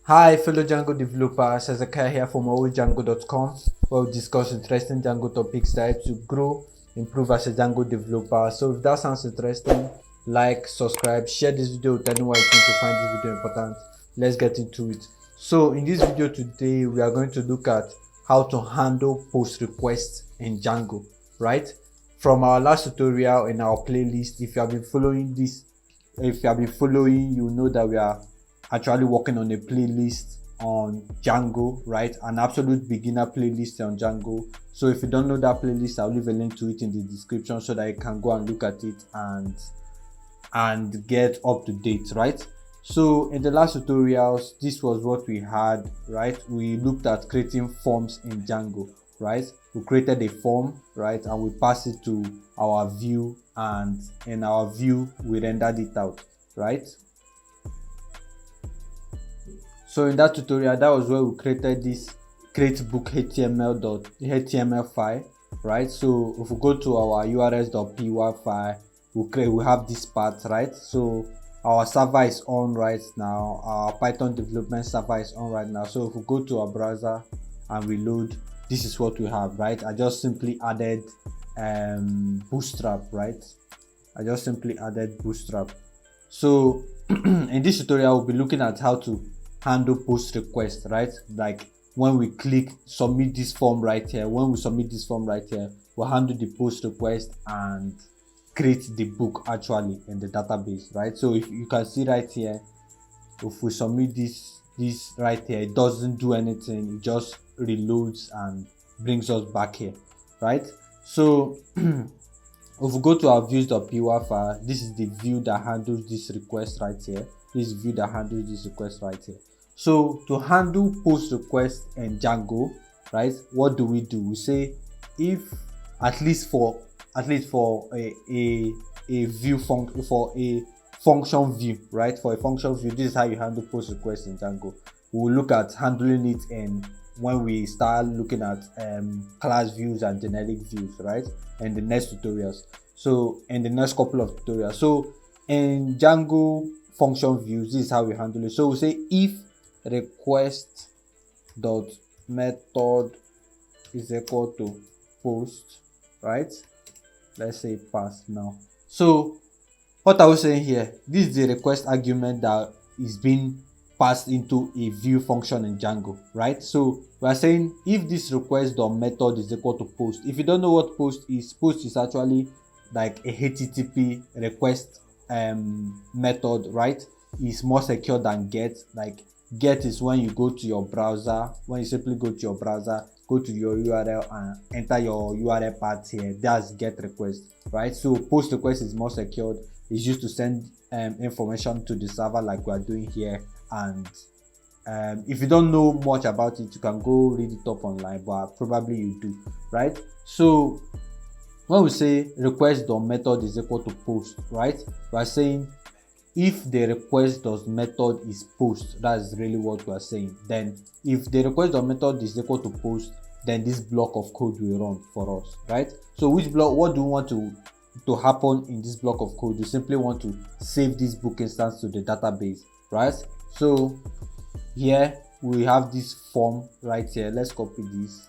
Hi, fellow Django developers. Hezekiah here from alwaysdjango.com, where we discuss interesting Django topics that help you grow, improve as a Django developer. So, if that sounds interesting, like, subscribe, share this video with anyone you think to find this video important. Let's get into it. So, in this video today, we are going to look at how to handle post requests in Django, right? From our last tutorial in our playlist, if you have been following this, if you have been following, you know that we are actually working on a playlist on Django, right? An absolute beginner playlist on Django. So if you don't know that playlist, I'll leave a link to it in the description so that you can go and look at it and get up to date, right? So in the last tutorials, this was what we had, right? We looked at creating forms in Django, right? We created a form, right? And we passed it to our view, and in our view, we rendered it out, right? So in that tutorial, that was where we created this createbook HTML file, right? So if we go to our urls.py file, we have this part, right? So our server is on right now. Our Python development server is on right now. So if we go to our browser and reload, this is what we have, right? I just simply added Bootstrap, right? I just simply added Bootstrap. So in this tutorial, we'll be looking at how to handle post request, right? Like when we click submit this form right here, we'll handle the post request and create the book actually in the database, right? So if you can see right here, if we submit this right here, it doesn't do anything, it just reloads and brings us back here, right? So if we go to our views.py file, this is the view that handles this request right here. So to handle post request in Django, right, what do? We say if at least for a view for a function view, right? For a function view, this is how you handle post request in Django. We'll look at handling it in when we start looking at class views and generic views, right? In the next tutorials. So in the next couple of tutorials. So in Django function views, this is how we handle it. So we say if request dot method is equal to post, right? Let's say pass now. So what are we saying here? This is the request argument that is being passed into a view function in Django, right? So we are saying if this request dot method is equal to post. If you don't know what post is actually like a HTTP request method, right? Is more secure than get. Like get is when you go to your browser, when you simply go to your browser, go to your URL and enter your URL path here. That's get request, right? So post request is more secured. It's used to send information to the server like we are doing here. And if you don't know much about it, you can go read it up online, but probably you do, right? So when we say request dot method is equal to post, right, we are saying if the request dot method is post, that's really what we are saying. Then if the request dot method is equal to post, then this block of code will run for us, right? So which block, what do we want to happen in this block of code? We simply want to save this book instance to the database, right? So here we have this form right here. Let's copy this.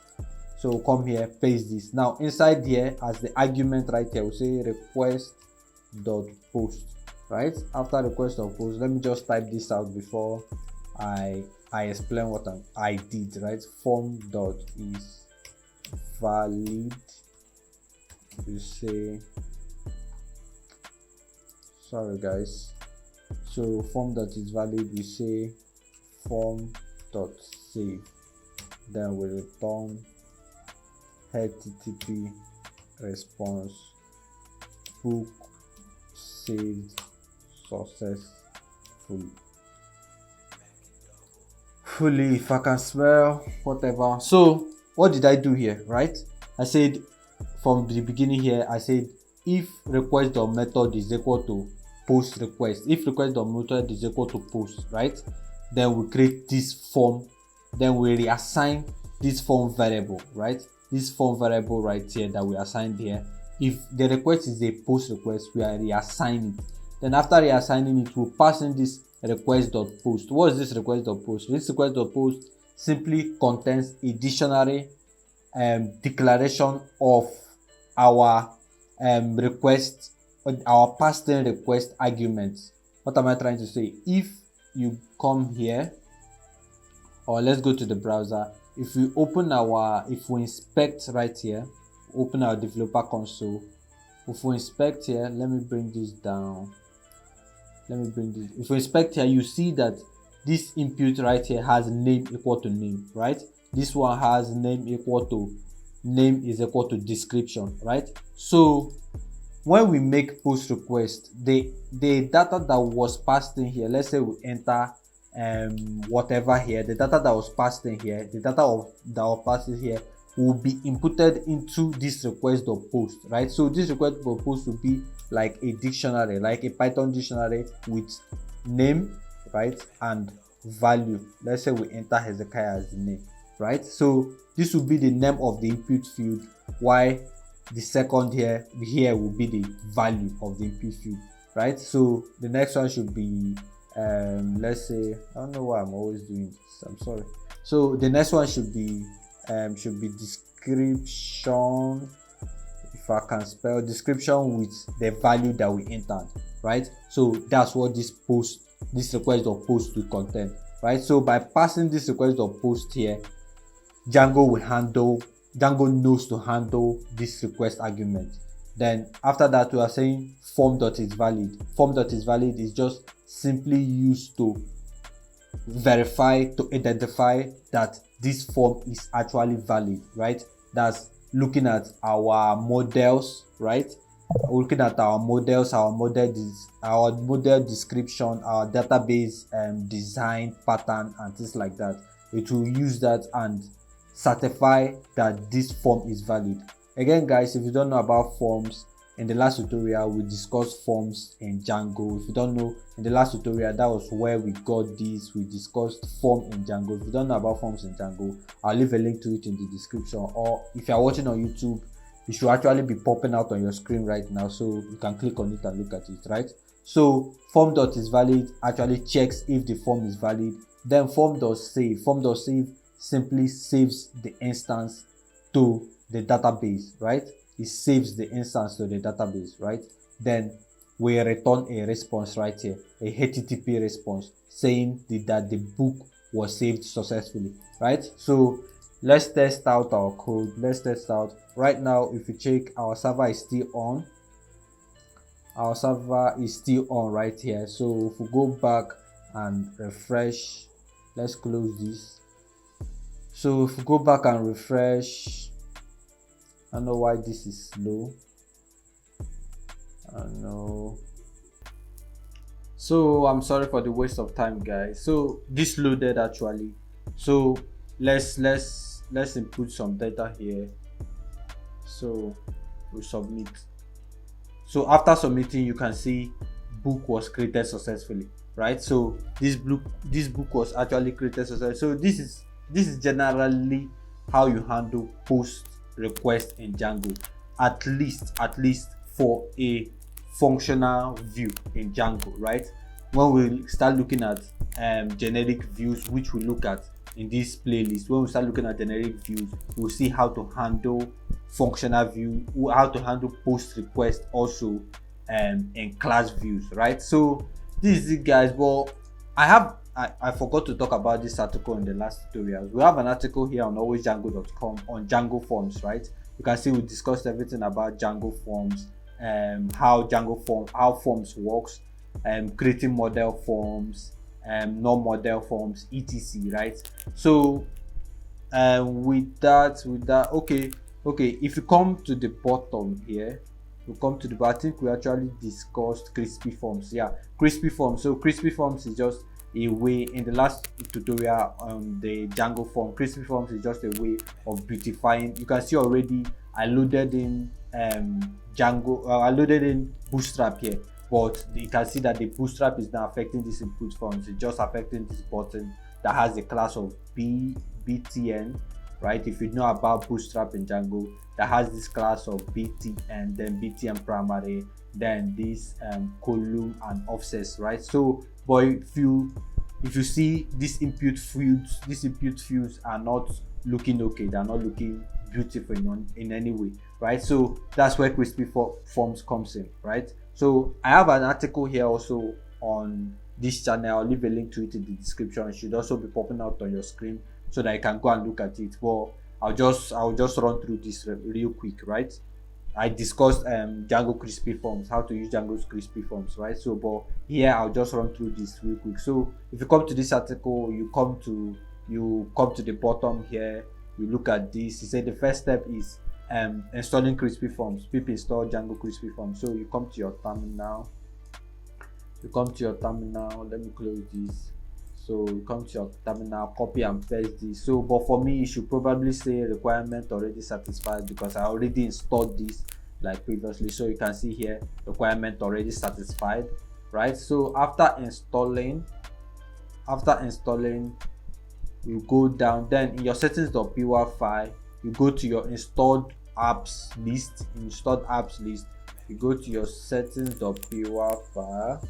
So come here, paste this. Now inside here as the argument right here, we say request dot post, right? After request dot post, let me just type this out before I explain what I did, right? Form dot is valid. We say, sorry guys. So form dot is valid. We say form dot save. Then we return HTTP response book saved successfully, if I can spell, whatever. So what did I do here, right? I said from the beginning here, I said if request dot method is equal to post request, if request dot method is equal to post, right, then we create this form, then we reassign this form variable, right? This form variable right here that we assigned here. If the request is a post request, we are reassigning it. Then after reassigning it, we'll pass in this request.post. What is this request.post? This request.post simply contains a dictionary declaration of our request, our past request arguments. What am I trying to say? If you come here, or let's go to the browser, if we inspect right here, open our developer console. If we inspect here, let me bring this down. If we inspect here, you see that this input right here has name equal to name, right? This one has name is equal to description, right? So when we make post request, the data that was passed in here, let's say we enter whatever here, the data that was passed in here, that was passed in here will be inputted into this request.post, right? So this request.post will be like a dictionary, like a Python dictionary with name, right, and value. Let's say we enter Hezekiah as the name, right? So this will be the name of the input field, while the second here will be the value of the input field, right? So the next one should be let's say, I don't know why I'm always doing this, I'm sorry. So the next one should be description, if I can spell, description with the value that we entered, right? So that's what this request.post will contain, right? So by passing this request.post here, Django knows to handle this request argument. Then after that, we are saying form.isValid. Form.isValid is just simply used to identify that this form is actually valid, right? That's looking at our models, right? Looking at our models, our model description, our database design pattern, and things like that. It will use that and certify that this form is valid. Again, guys, if you don't know about forms, in the last tutorial we discussed forms in Django. If you don't know, in the last tutorial, that was where we got this. We discussed form in Django. If you don't know about forms in Django, I'll leave a link to it in the description, or if you are watching on YouTube, it should actually be popping out on your screen right now, so you can click on it and look at it, right? So form.isValid actually checks if the form is valid. Then form.save simply saves the instance to the database, right? It saves the instance to the database, right? Then we return a response right here, a HTTP response saying that the book was saved successfully, right? So let's test out our code. Let's test out right now. If you check, our server is still on. Our server is still on right here. So if we go back and refresh, let's close this. So if we go back and refresh, I don't know why this is slow. I don't know. So I'm sorry for the waste of time, guys. So this loaded actually. So let's input some data here. So we submit. So after submitting, you can see book was created successfully, right? So this book was actually created successfully. So this is generally how you handle post request in Django, at least for a functional view in Django, right? When we start looking at generic views, which we look at in this playlist, when we start looking at generic views, we'll see how to handle functional view, how to handle post request also in class views, right? So this is it, guys. But I forgot to talk about this article in the last tutorial. We have an article here on alwaysdjango.com on Django Forms, right? You can see we discussed everything about Django Forms, how forms works, creating model forms, non-model forms, etc. Right? So with that, okay. If you come to the bottom here, I think we actually discussed crispy forms. Yeah, crispy forms. So crispy forms is just a way, in the last tutorial on the Django form, crispy forms is just a way of beautifying. You can see already I loaded in I loaded in Bootstrap here, but you can see that the Bootstrap is not affecting this input forms. It's just affecting this button that has the class of btn, right? If you know about Bootstrap in Django, that has this class of btn, then btn primary, then this column and offsets, right? So But if you see these input fields are not looking okay, they're not looking beautiful in any way, right? So that's where crispy forms comes in, right? So I have an article here also on this channel. I'll leave a link to it in the description. It should also be popping out on your screen so that you can go and look at it. But I'll just run through this real quick, right? I discussed Django crispy forms, how to use Django's crispy forms, right? So but here I'll just run through this real quick. So if you come to this article, you come to the bottom here, you look at this. He said the first step is installing crispy forms. People install Django crispy forms. So you come to your terminal. Let me close this. So you come to your terminal, copy and paste this. So but for me, you should probably say requirement already satisfied, because I already installed this like previously. So you can see here requirement already satisfied, right? So after installing, you go down, then in your settings.py file, you go to your installed apps list. You go to your settings.py file.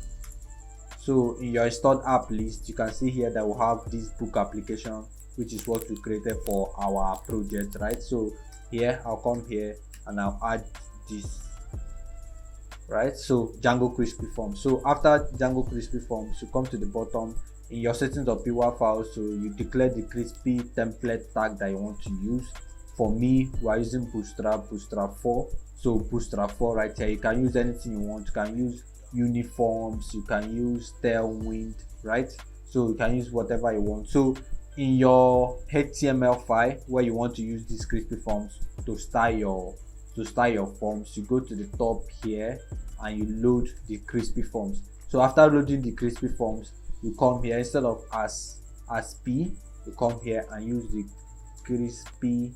So in your installed app list, you can see here that we have this book application, which is what we created for our project, right? So here I'll come here and I'll add this, right? So Django crispy forms. So after Django crispy forms, you come to the bottom in your settings.py file. So you declare the crispy template tag that you want to use. For me, we are using bootstrap 4. So bootstrap 4 right here. You can use anything you want. You can use uniforms, you can use tailwind, right? So you can use whatever you want. So in your HTML file where you want to use these crispy forms to style your forms, you go to the top here and you load the crispy forms. So after loading the crispy forms, you come here, instead of as p, you come here and use the crispy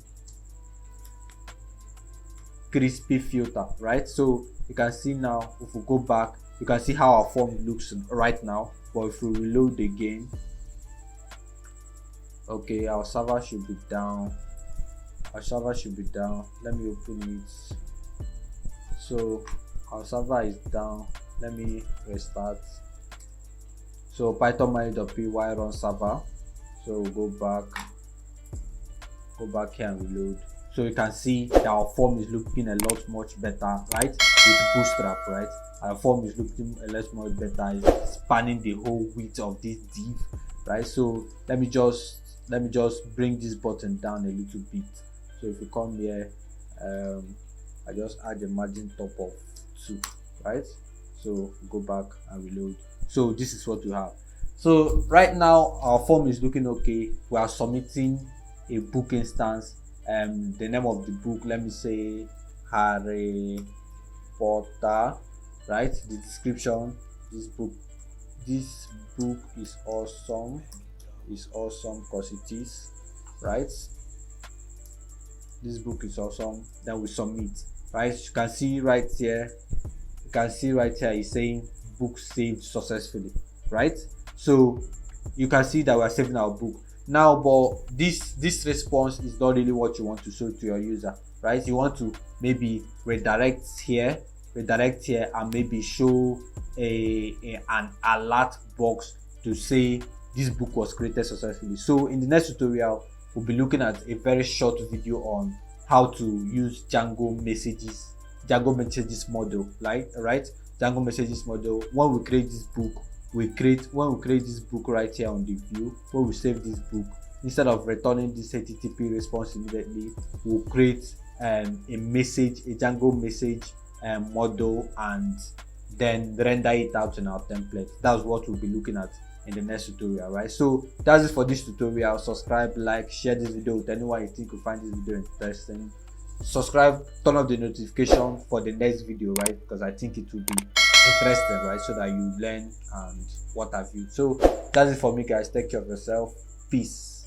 filter, right? So you can see now, if we go back, you can see how our form looks right now. But if we reload again, okay, our server should be down. Let me open it. So our server is down. Let me restart. So python main.py run server. So go back here and reload. So you can see that our form is looking a lot much better, right? With bootstrap, right? Our form is looking a lot much better. It's spanning the whole width of this div, right? So let me just bring this button down a little bit. So if you come here, I just add the margin top of 2, right? So go back and reload. So this is what we have. So right now our form is looking okay. We are submitting a book instance. The name of the book, let me say Harry Potter, right? The description, this book is awesome because it is, right? This book is awesome. Then we submit, right? You can see right here it's saying book saved successfully, right? So you can see that we are saving our book now. But this response is not really what you want to show to your user, right? You want to maybe redirect here and maybe show an alert box to say this book was created successfully. So in the next tutorial, we'll be looking at a very short video on how to use Django messages model, right? Django messages model. When we create this book, this book right here on the view, when we save this book, instead of returning this HTTP response immediately, we'll create a Django message model, and then render it out in our template. That's what we'll be looking at in the next tutorial, right? So that's it for this tutorial. Subscribe, like, share this video with anyone you think will find this video interesting. Subscribe, turn on the notification for the next video, right? Because I think it will be interesting, right? So that you learn and what have you. So that's it for me, guys. Take care of yourself. Peace.